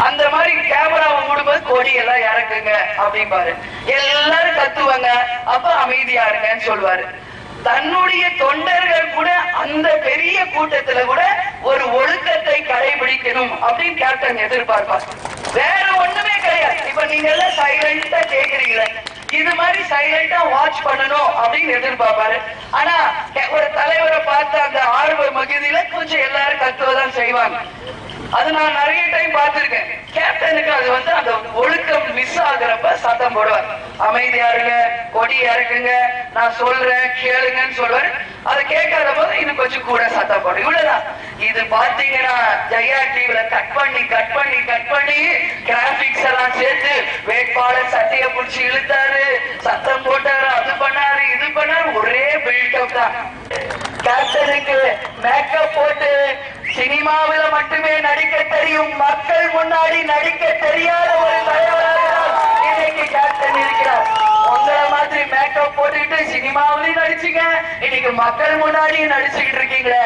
அந்த மாதிரி கேமராவை மூடும்போது கொடி எல்லாம் இறக்குங்க அப்படிம்பாரு. எல்லாரும் கத்துவாங்க, அப்ப அமைதியா இருங்கன்னு சொல்லுவாரு. தன்னுடைய தொண்டர்கள் கூட அந்த பெரிய கூட்டத்துல கூட ஒரு ஒழுக்கத்தை கடைபிடிக்கணும் அப்படின்னு கேப்டன் எதிர்பார்ப்பார். வேற ஒண்ணுமே கிடையாது. இப்ப நீங்க எல்லாம் சைலண்டா கேக்குறீங்களே, இது மாதிரி சைலண்டா வாட்ச் பண்ணணும் அப்படின்னு எதிர்பார்ப்பாரு. ஆனா ஒரு தலைவரை பார்த்து அந்த ஆர்வ மகிழ்ச்சியில கொஞ்சம் எல்லாரும் கத்துவதான் செய்வாங்க. அது நான் நிறைய டைம் பார்த்திருக்கேன். கேப்டனுக்கு அது அந்த ஒழுக்கம் மிஸ் ஆகுறப்ப சத்தம் போடுவார். அமைதியா இருங்க, கொடி இறக்குங்க, நான் சொல்றேன் கேளுங்கன்னு சொல்லுவாரு. அதை கேட்காத போது இன்னும் கொஞ்சம் கூட சத்தம் போடும். இவ்வளவுதான். இது பாத்தீங்கன்னா ஜெயா டிவில கட் பண்ணி கிராபிக்ஸ் எல்லாம் சேர்த்து வேட்பாளர் சட்டைய பிடிச்சி இழுத்தாரு, சத்தம் போட்டாரு, அது பண்ணாரு, இது பண்ணாரு, ஒரே பில்டப் தான். கேப்டனுக்கு மேக்கப் போட்டு சினிமாவில மட்டுமே நடிக்க தெரியும், மக்கள் முன்னாடி நடிக்க தெரியாத ஒரு தலைவராக இன்னைக்கு கேப்டன் இருக்கிறார். உங்களை மாதிரி மேக்கப் போட்டுக்கிட்டு சினிமாவிலையும் நடிச்சீங்க, இன்னைக்கு மக்கள் முன்னாடியும் நடிச்சுக்கிட்டு இருக்கீங்களே,